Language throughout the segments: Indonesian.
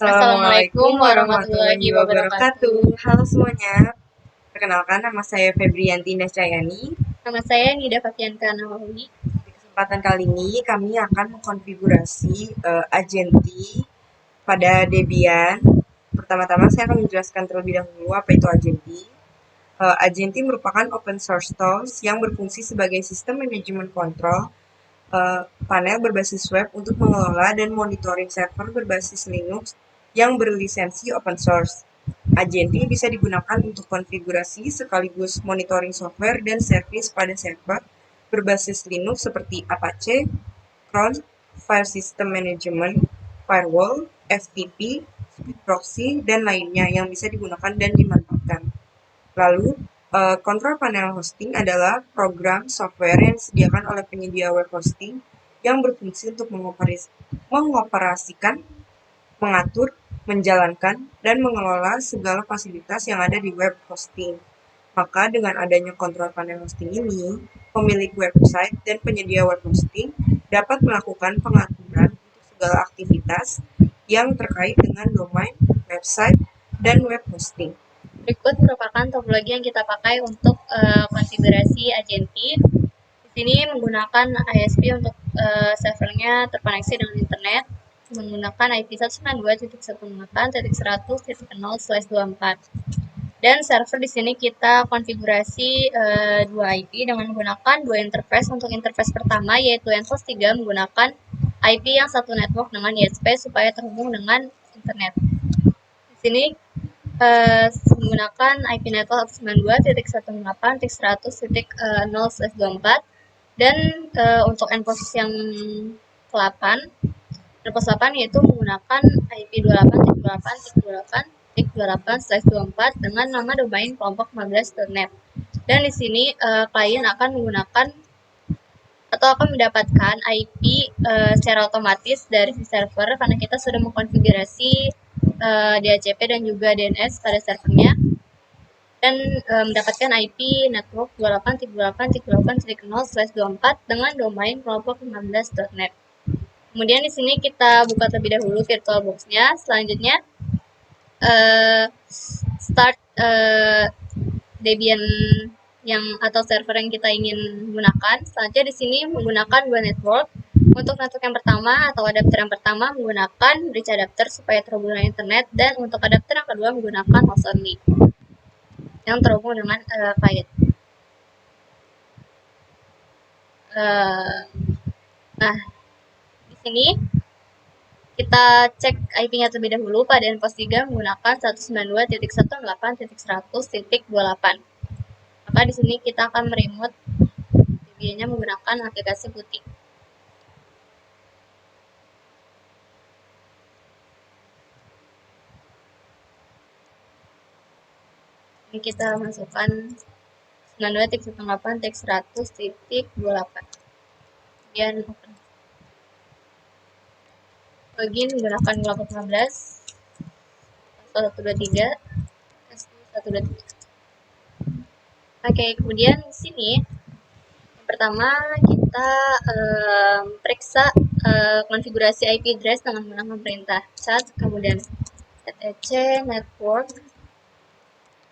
Assalamualaikum warahmatullahi wabarakatuh. Halo semuanya, perkenalkan nama saya Febrianti Nascayani. Nama saya Nida Fakianka Nawawi. Di kesempatan kali ini kami akan mengkonfigurasi Agenti pada Debian. Pertama-tama saya akan menjelaskan terlebih dahulu apa itu Agenti. Agenti merupakan open source tools yang berfungsi sebagai sistem manajemen kontrol panel berbasis web untuk mengelola dan monitoring server berbasis Linux yang berlisensi open source. Agenti bisa digunakan untuk konfigurasi sekaligus monitoring software dan service pada server berbasis Linux seperti Apache, cron, File System Management, Firewall, FTP, Speed Proxy, dan lainnya yang bisa digunakan dan dimanfaatkan. Lalu, kontrol panel hosting adalah program software yang disediakan oleh penyedia web hosting yang berfungsi untuk mengoperasikan, mengatur, menjalankan, dan mengelola segala fasilitas yang ada di web hosting. Maka dengan adanya kontrol panel hosting ini, pemilik website dan penyedia web hosting dapat melakukan pengaturan untuk segala aktivitas yang terkait dengan domain, website, dan web hosting. Berikut merupakan topologi yang kita pakai untuk konfigurasi Agenti. Di sini menggunakan ISP untuk servernya terkoneksi dengan internet, menggunakan IP 192.168.100.0/24. Dan server di sini kita konfigurasi dua IP dengan menggunakan dua interface. Untuk interface pertama yaitu Enpos 3 menggunakan IP yang satu network dengan ISP supaya terhubung dengan internet. Di sini menggunakan IP network 192.168.100.0/24 dan untuk endpoint yang ke-8 endpoint 8 yaitu menggunakan IP 28.28.28/24 dengan nama domain kelompok 15.net. Dan di sini klien akan menggunakan atau akan mendapatkan IP secara otomatis dari si server karena kita sudah mengkonfigurasi DHCP dan juga DNS pada servernya, dan mendapatkan IP network 28.28.0/24 dengan domain kelompok 15.net. Kemudian di sini kita buka terlebih dahulu VirtualBox-nya. Selanjutnya start Debian yang atau server yang kita ingin gunakan. Selanjutnya di sini menggunakan dua network. Untuk network yang pertama atau adapter yang pertama menggunakan bridge adapter supaya terhubung dengan internet, dan untuk adapter yang kedua menggunakan host only yang terhubung dengan client. Nah, di sini kita cek IP-nya terlebih dahulu. Pada Enpos 3 menggunakan 192.168.100.28. Maka di sini kita akan meremote Debian-nya menggunakan aplikasi putih. Ini kita masukkan 92.168.100.28. Kemudian open. Login menggunakan kelompok 15, 123, 123. Oke, kemudian di sini yang pertama kita periksa konfigurasi IP address dengan menggunakan perintah cat, kemudian etc network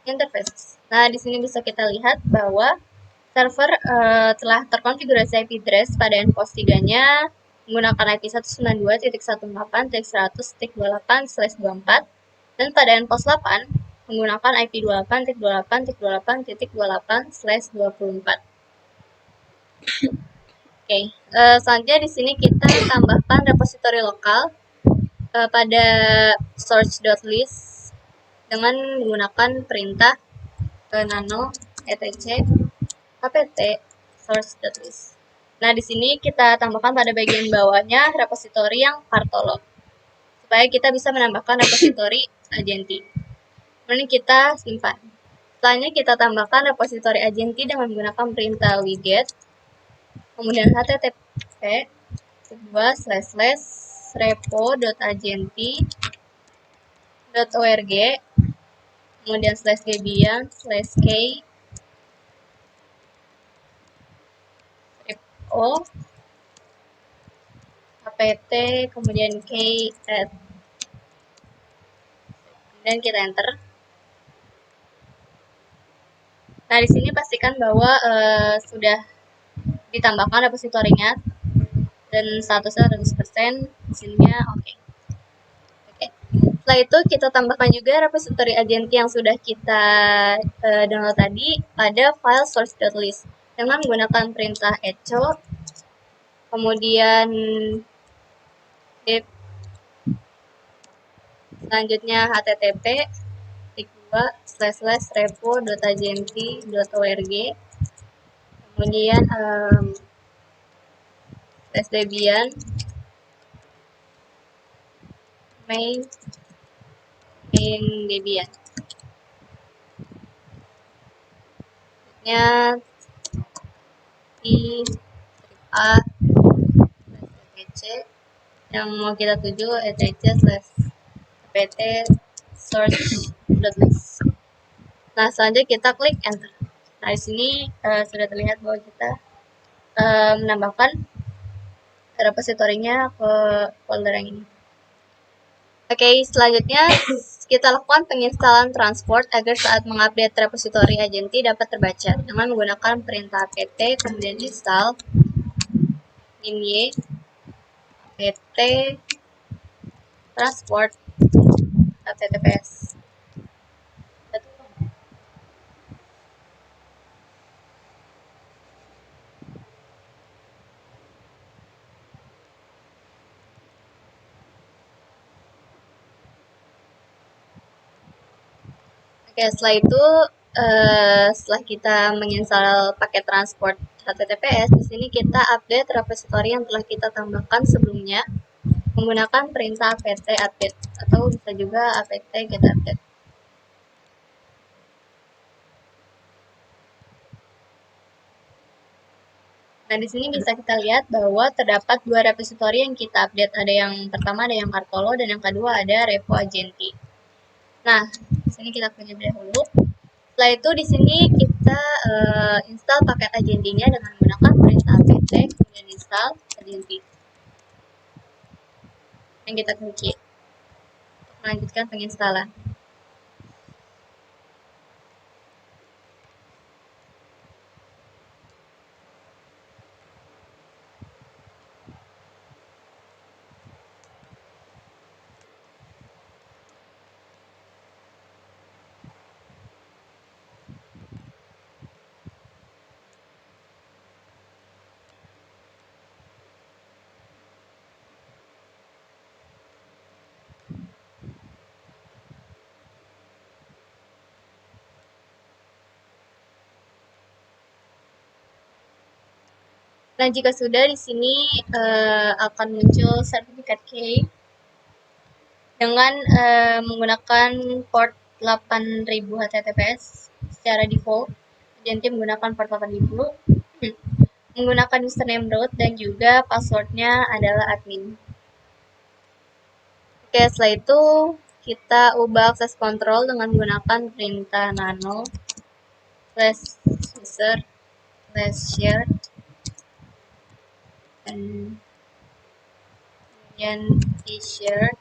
interface. Nah, di sini bisa kita lihat bahwa server telah terkonfigurasi IP address pada Enpos 3-nya menggunakan IP 192.168.100.28/24 dan pada Enpos 8 menggunakan IP 28.28.28.28/24. Oke, selanjutnya di sini kita tambahkan repositori lokal pada source.list dengan menggunakan perintah nano etc apt source.list. Nah, di sini kita tambahkan pada bagian bawahnya repositori yang Partolog supaya kita bisa menambahkan repositori Agenti. Kemudian kita simpan. Selanjutnya kita tambahkan repositori Agenti dengan menggunakan perintah widget, kemudian http repo.agenti.org, kemudian /debian/k repo apt kemudian k add. dan kita enter. Nah, di sini pastikan bahwa sudah ditambahkan repositorinya dan statusnya 100%, mesinnya oke. Setelah itu kita tambahkan juga repository agent yang sudah kita download tadi pada file source.list dengan menggunakan perintah echo, kemudian dep, selanjutnya http://repo.agenti.org, kemudian /debian main debian. Selanjutnya a etc yang mau kita tuju etc/pt source.list. Nah, selanjutnya kita klik enter. Nah, di sini sudah terlihat bahwa kita menambahkan repositorinya ke folder yang ini. Oke, selanjutnya kita lakukan penginstalan transport agar saat mengupdate repository agenti dapat terbaca dengan menggunakan perintah apt kemudian install -y apt transport https. Oke, setelah itu setelah kita menginstal paket transport HTTPS, di sini kita update repository yang telah kita tambahkan sebelumnya menggunakan perintah apt update atau bisa juga apt get update. Nah, di sini bisa kita lihat bahwa terdapat dua repository yang kita update. Ada yang pertama ada yang Cartolo dan yang kedua ada repo agenti. Nah, di sini kita klik dahulu. Setelah itu di sini kita install paket agentinya dengan menggunakan perintah apt kemudian install agenti. Yang kita klik untuk melanjutkan penginstalan. Nah, jika sudah di sini akan muncul sertifikat key dengan menggunakan port 8000 HTTPS secara default. Agenti menggunakan port 8000, menggunakan username root dan juga passwordnya adalah admin. Oke, setelah itu kita ubah akses kontrol dengan menggunakan perintah nano /user /share dan kemudian share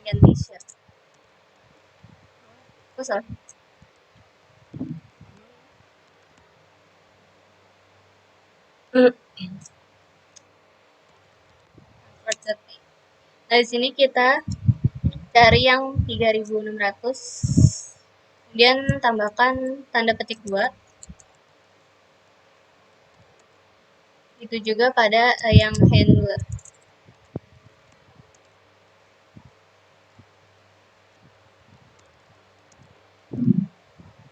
ganti share. Sorry. Nah, di sini kita cari yang 3600, kemudian tambahkan tanda petik 2. Itu juga pada yang handler.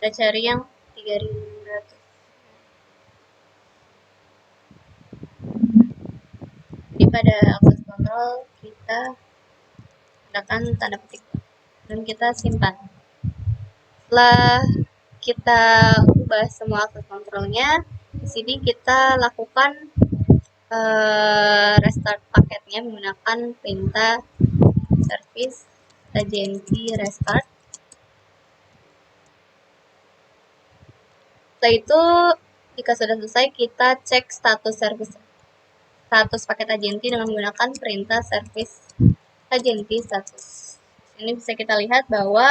Kita cari yang 3600. Jadi pada akses kontrol kita gunakan tanda petik dan kita simpan. Setelah kita ubah semua akses kontrolnya, di sini kita lakukan restart paketnya menggunakan perintah service agency restart. Setelah itu, jika sudah selesai, kita cek status paket agency dengan menggunakan perintah service agency status. Ini bisa kita lihat bahwa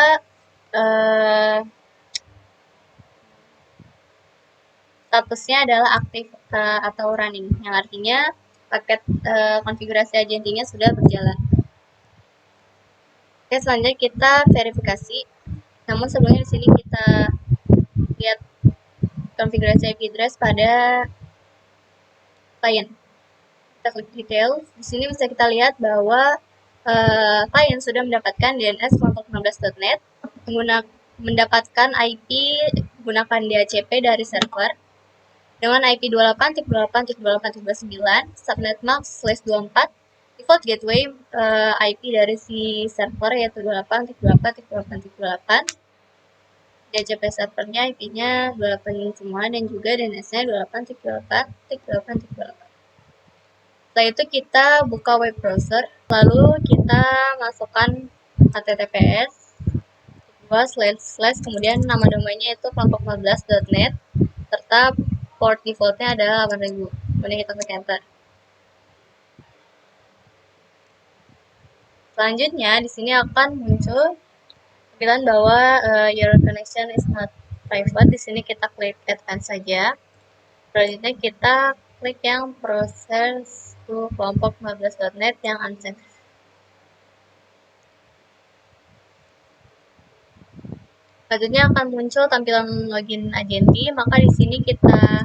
statusnya adalah aktif atau running, yang artinya paket konfigurasi agensinya sudah berjalan. Oke, selanjutnya kita verifikasi. Namun sebelumnya di sini kita lihat konfigurasi IP address pada klien. Kita klik detail. Di sini bisa kita lihat bahwa klien sudah mendapatkan DNS kelompok 15.net, mendapatkan IP menggunakan DHCP dari server dengan IP 28.28.28.29, subnet max/24, default gateway IP dari si server yaitu 28.28.28. DHCP servernya IP-nya 28 semua dan juga DNS-nya 28.28.28.28. Setelah itu kita buka web browser, lalu kita masukkan https kemudian nama domainnya itu kelompok15.net serta port defaultnya adalah 8000. Kemudian kita klik enter. Selanjutnya di sini akan muncul tampilan bahwa your connection is not private. Di sini kita klik advance saja. Selanjutnya kita klik yang proses to kelompok 15.net yang unsafe. Selanjutnya akan muncul tampilan login agency, maka di sini kita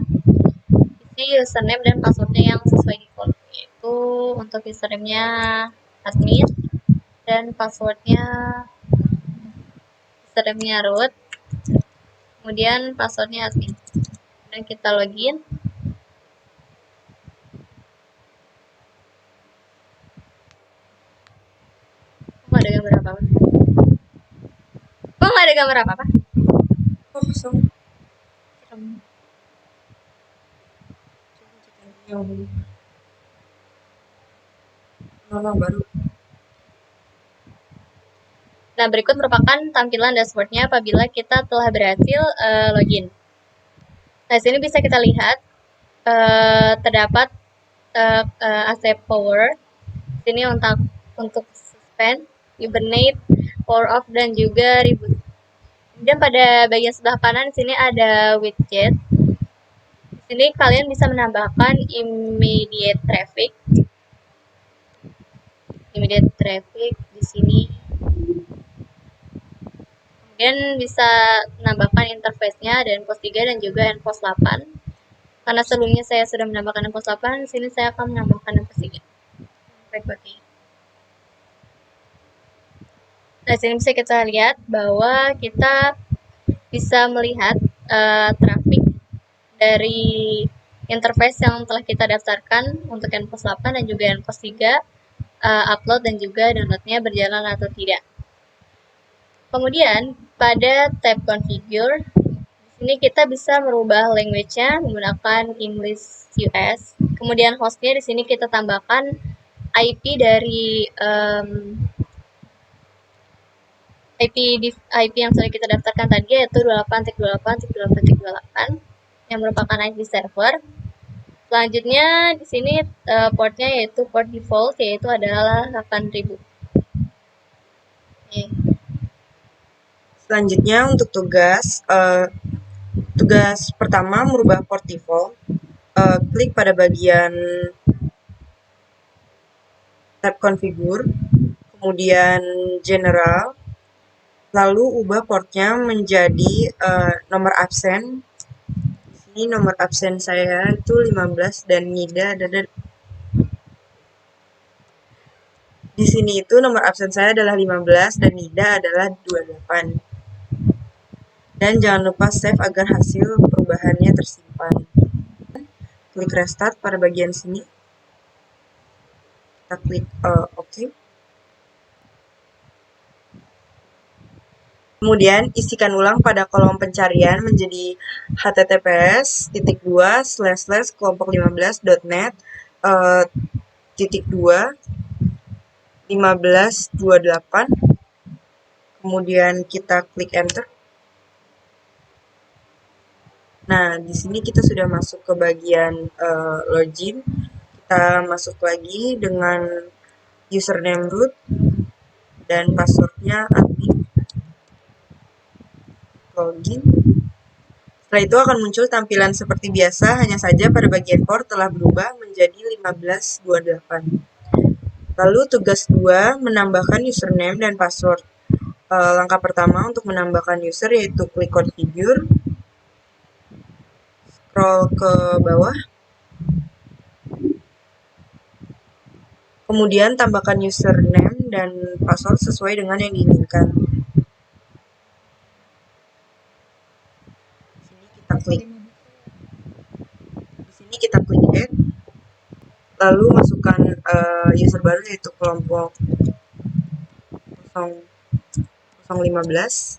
isi username dan passwordnya yang sesuai default, yaitu untuk username-nya admin dan passwordnya username-nya root, kemudian passwordnya admin. Dan kita login. Kok ada gambar apa-apa? Kok nggak ada gambar apa-apa? Oh, kosong. Nama baru. Nah, berikut merupakan tampilan dashboardnya apabila kita telah berhasil login. Nah, sini bisa kita lihat terdapat accept power. Sini untuk suspend, hibernate, power off dan juga reboot. Kemudian pada bagian sebelah kanan sini ada widget. Di sini kalian bisa menambahkan immediate traffic. Immediate traffic di sini. Kemudian bisa menambahkan interface-nya ada nPost 3 dan juga nPost 8. Karena sebelumnya saya sudah menambahkan nPost 8, di sini saya akan menambahkan nPost 3. Nah, sini bisa kita lihat bahwa kita bisa melihat traffic dari interface yang telah kita daftarkan untuk nPost 8 dan juga nPost 3, upload dan juga downloadnya berjalan atau tidak. Kemudian pada tab configure, di sini kita bisa merubah language-nya menggunakan English US. Kemudian hostnya di sini kita tambahkan IP dari IP yang sudah kita daftarkan tadi yaitu 28.28.28 yang merupakan IP server. Selanjutnya di sini portnya yaitu port default yaitu adalah 8000. Oke. Selanjutnya untuk tugas pertama merubah port default. Klik pada bagian tab configure, kemudian general, lalu ubah portnya menjadi nomor absen. Ini nomor absen saya itu 15 dan NIDA ada di sini itu nomor absen saya adalah 15 dan NIDA adalah 28. Dan jangan lupa save agar hasil perubahannya tersimpan. Klik restart pada bagian sini. Kita klik OK. Kemudian isikan ulang pada kolom pencarian menjadi https://kelompok15.net titik 2 1528, kemudian kita klik enter. Nah, di sini kita sudah masuk ke bagian login. Kita masuk lagi dengan username root dan passwordnya admin. Login. Setelah itu akan muncul tampilan seperti biasa, hanya saja pada bagian port telah berubah menjadi 1528. Lalu tugas 2, menambahkan username dan password. Langkah pertama untuk menambahkan user yaitu klik configure, scroll ke bawah, kemudian tambahkan username dan password sesuai dengan yang diinginkan. Di sini kita klik add, lalu masukkan user baru yaitu kelompok 015.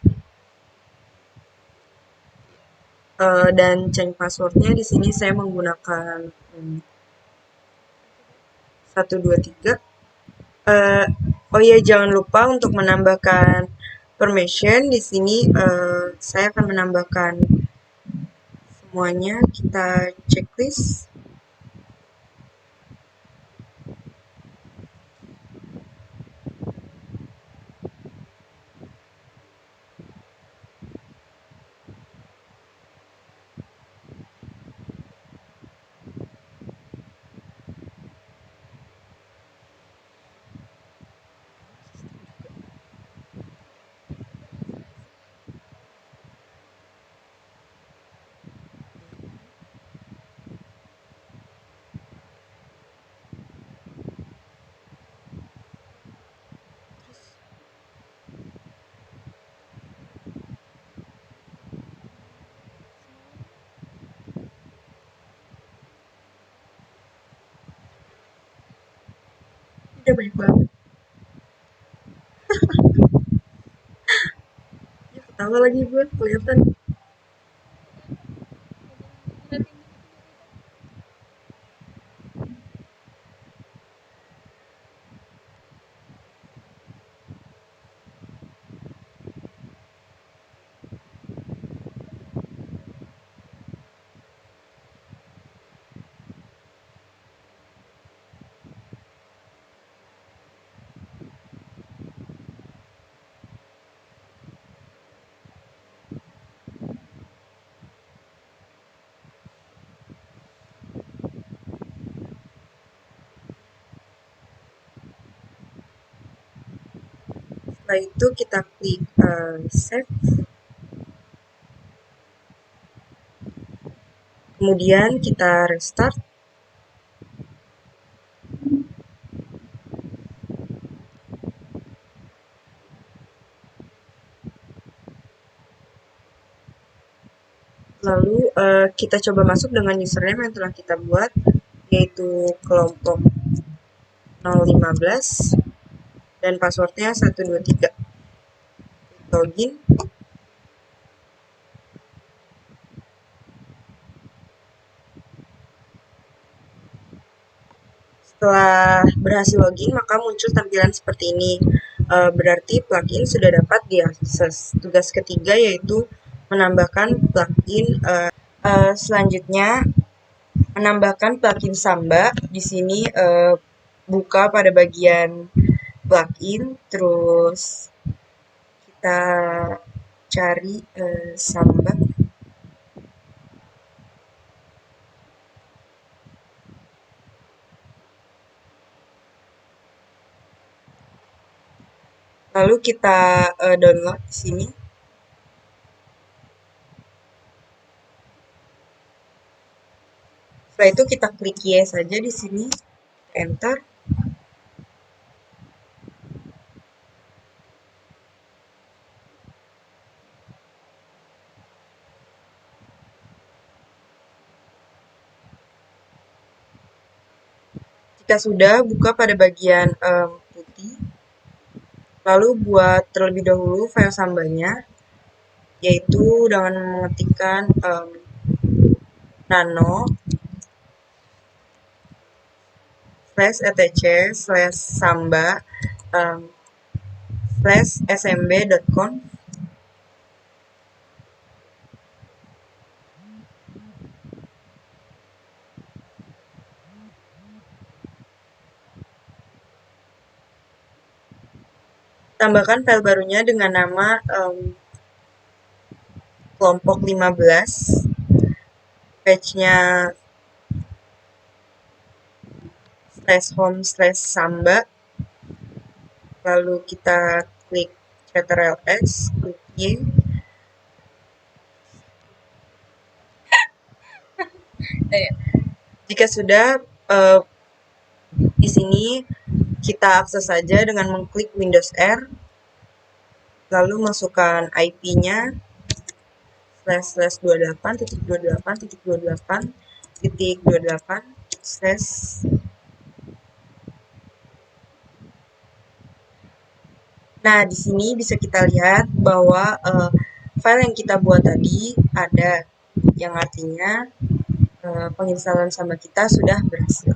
Dan change passwordnya di sini saya menggunakan 123. Oh iya, jangan lupa untuk menambahkan permission. Di sini saya akan menambahkan semuanya. Kita checklist. Udah banyak banget. Ya, ketawa lagi gue, kelihatan. Setelah itu kita klik save. Kemudian kita restart. Lalu kita coba masuk dengan username yang telah kita buat, yaitu kelompok 015 dan passwordnya 123. Login. Setelah berhasil login, maka muncul tampilan seperti ini. Berarti plugin sudah dapat diakses. Tugas ketiga yaitu menambahkan plugin. Selanjutnya, menambahkan plugin Samba. Di sini buka pada bagian plugin, terus kita cari Samba. Lalu kita download di sini. Setelah itu kita klik yes saja di sini, enter. Jika sudah, buka pada bagian putih. Lalu buat terlebih dahulu file sambanya, yaitu dengan mengetikkan nano /etc/samba/smb.conf. Tambahkan file barunya dengan nama kelompok 15, page-nya /home/samba, lalu kita klik Ctrl+S, klik Y. Jika sudah, di sini kita akses saja dengan mengklik Windows R, lalu masukkan IP-nya //28.28.28.28. Nah, di sini bisa kita lihat bahwa file yang kita buat tadi ada, yang artinya penginstalan Samba kita sudah berhasil.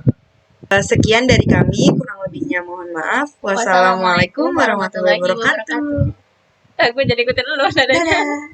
Sekian dari kami, kurang lebihnya mohon maaf. Wassalamualaikum warahmatullahi wabarakatuh. Gue jadi ikutin dulu nadanya. Dadah.